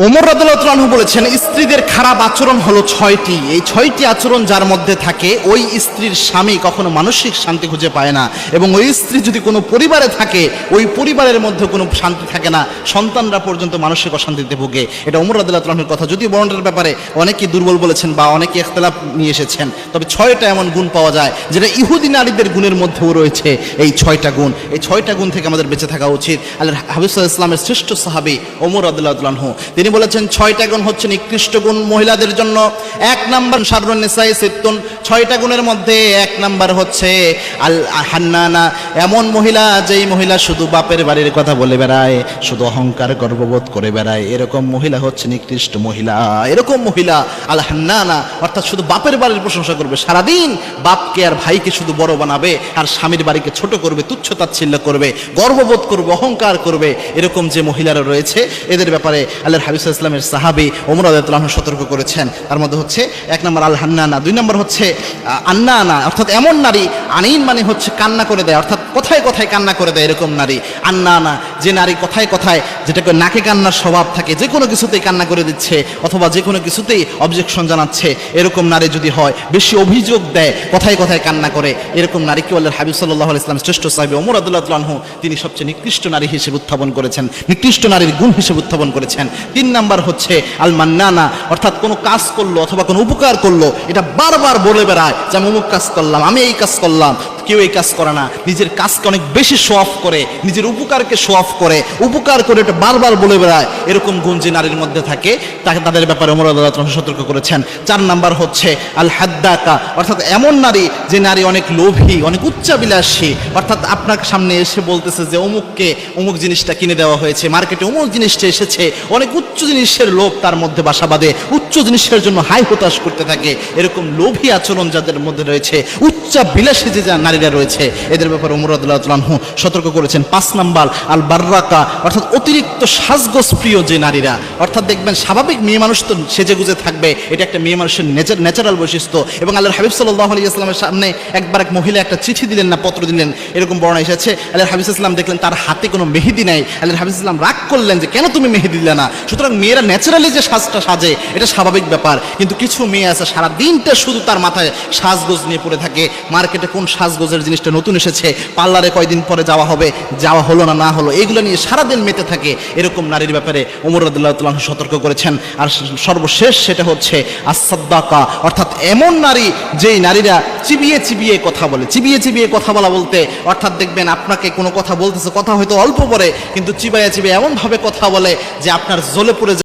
ওমর রাদিয়াল্লাহু আনহু বলেছেন, স্ত্রীদের খারাপ আচরণ হলো 6টি। এই 6টি আচরণ যার মধ্যে থাকে, ওই স্ত্রীর স্বামী কখনো মানসিক শান্তি খুঁজে পায় না, এবং ওই স্ত্রী যদি কোনো পরিবারে থাকে, ওই পরিবারের মধ্যে কোনো শান্তি থাকে না, সন্তানরা পর্যন্ত মানসিক অশান্তিতে ভোগে। এটা ওমর রাদিয়াল্লাহু আনহুর কথা। যদি বর্ণনার ব্যাপারে অনেকেই দুর্বল বলেছেন বা অনেকে ইখতিলাফ নিয়ে এসেছেন, তবে 6টা এমন গুণ পাওয়া যায় যেটা ইহুদি নারীদের গুণের মধ্যেও রয়েছে। এই 6টা গুণ, এই 6টা গুণ থেকে আমাদের বেঁচে থাকা উচিত। আল্লাহর হাবিব সাল্লাল্লাহু আলাইহি ওয়াসাল্লামের শ্রেষ্ঠ সাহাবী ওমর রাদিয়াল্লাহু আনহু তিনি বলেছেন, 6টা গুণ হচ্ছে নিকৃষ্ট গুণ মহিলাদের জন্য। 1 নাম্বার শাররুন নিসাই সিত্তুন, 6টা গুণের মধ্যে 1 নাম্বার হচ্ছে আল হান্নানা, এমন মহিলা যেই মহিলা শুধু বাপের বাড়ির কথা বলে বেড়ায়, শুধু অহংকার গর্ববোধ করে বেড়ায়, এরকম মহিলা হচ্ছে নিকৃষ্ট মহিলা। এরকম মহিলা আল হান্নানা, অর্থাৎ শুধু বাপের বাড়ির প্রশংসা করবে, সারাদিন বাপকে আর ভাইকে শুধু বড় বানাবে, আর স্বামীর বাড়িকে ছোট করবে, তুচ্ছ তাচ্ছিল্য করবে, গর্ববোধ করবে, অহংকার করবে। এরকম যে মহিলারা রয়েছে, এদের ব্যাপারে আল্লাহর হাবিব সাল্লাল্লাহু আলাইহি ওয়াসাল্লামের সাহাবী ওমর রাদিয়াল্লাহু আনহু সতর্ক করেছেন। তার মধ্যে হচ্ছে 1 নম্বর আল হান্নানা, 2 নম্বর হচ্ছে আন্নানা, অর্থাৎ এমন নারী, আনিন মানে হচ্ছে কান্না করে দেয়, অর্থাৎ কথায় কথায় কান্না করে দেয়, এরকম নারী। আন্নানা, যে নারী কথায় কথায়, যেটাকে নাকে কান্নার স্বভাব থাকে, যে কোনো কিছুতেই কান্না করে দিচ্ছে অথবা যে কোনো কিছুতেই অবজেকশন জানাচ্ছে, এরকম নারী যদি হয়, বেশি অভিযোগ দেয়, কথায় কথায় কান্না করে, এরকম নারীকে আল্লাহর হাবিব সাল্লাল্লাহু আলাইহি ওয়াসাল্লাম শ্রেষ্ঠ সাহাবী ওমর রাদিয়াল্লাহু আনহু তিনি সবচেয়ে নিকৃষ্ট নারী হিসেবে উত্থাপন করেছেন, নিকৃষ্ট নারীর গুণ হিসেবে উত্থাপন করেছেন। 3 নাম্বার হচ্ছে আল মান্নানা, অর্থাৎ কোনো কাজ করলো অথবা কোনো উপকার করলো, এটা বারবার বলে বেড়ায় যে আমি অমুক কাজ করলাম, আমি এই কাজ করলাম। কেউ এই কাজ করে না, নিজের কাজকে অনেক বেশি শো অফ করে, নিজের উপকারকে শো অফ করে, উপকার করে এটা বারবার বলে বেড়ায়। এরকম গুণ যে নারীর মধ্যে থাকে, তাকে তাদের ব্যাপারে ওমর রাদিয়াল্লাহু আনহু সতর্ক করেছেন। 4 নাম্বার হচ্ছে আল হাদ্দাকা, অর্থাৎ এমন নারী যে নারী অনেক লোভী, অনেক উচ্চাবিলাসী, অর্থাৎ আপনার সামনে এসে বলতেছে যে অমুককে অমুক জিনিসটা কিনে দেওয়া হয়েছে, মার্কেটে অমুক জিনিসটা এসেছে, অনেক উচ্চ জিনিসের লোভ তার মধ্যে বাসা বাঁধে, উচ্চ জিনিসের জন্য হাই হতাশ করতে থাকে। এরকম লোভী আচরণ যাদের মধ্যে রয়েছে, উচ্চাবিলাসী যে নারীরা রয়েছে, এদের ব্যাপারে ওমর রাদিয়াল্লাহু আনহু সতর্ক করেছেন। 5 নাম্বার আল বাররাকা, অর্থাৎ অতিরিক্ত সাজগোজ প্রিয় যে নারীরা, অর্থাৎ দেখবেন স্বাভাবিক মেয়ে মানুষ তো সেজে গুজে থাকবে, এটা একটা মেয়ে মানুষের ন্যাচারাল বৈশিষ্ট্য। এবং আল্লাহর হাবিব সাল্লাল্লাহু আলাইহি ওয়াসাল্লামের সামনে একবার এক মহিলা একটা চিঠি দিলেন না, পত্র দিলেন, এরকম বর্ণনা এসেছে। আল্লাহর হাবিব সাল্লাল্লাহু আলাইহি ওয়াসাল্লাম দেখলেন তার হাতে কোনো মেহেদি নাই। আল্লাহর হাবিব সাল্লাল্লাহু আলাইহি ওয়াসাল্লাম রাগ করলেন যে কেন তুমি মেহেদি দিলে না। সুতরাং মেয়েরা ন্যাচারালি যে সাজটা সাজে, এটা স্বাভাবিক ব্যাপার, কিন্তু কিছু মেয়ে আছে সারা দিনটা শুধু তার মাথায় সাজগোজ নিয়ে পড়ে থাকে, মার্কেটে কোন সাজগোজের জিনিসটা নতুন এসেছে, পার্লারে কয়দিন পরে যাওয়া হবে, যাওয়া হলো না হলো, এইগুলো নিয়ে সারাদিন মেতে থাকে। এরকম নারীর ব্যাপারে ওমর রাদিয়াল্লাহু আনহু সতর্ক করেছেন। আর সর্বশেষ সেটা হচ্ছে আস-সাদ্দাকা, অর্থাৎ এমন নারী যেই নারীরা চিবিয়ে চিবিয়ে কথা বলে। চিবিয়ে চিবিয়ে কথা বলা বলতে, অর্থাৎ দেখবেন আপনাকে কোনো কথা বলতেছে, কথা হয়তো অল্প পরে, কিন্তু চিবাইয়া চিবিয়ে এমনভাবে কথা বলে যে আপনার জ্বলে পড়ে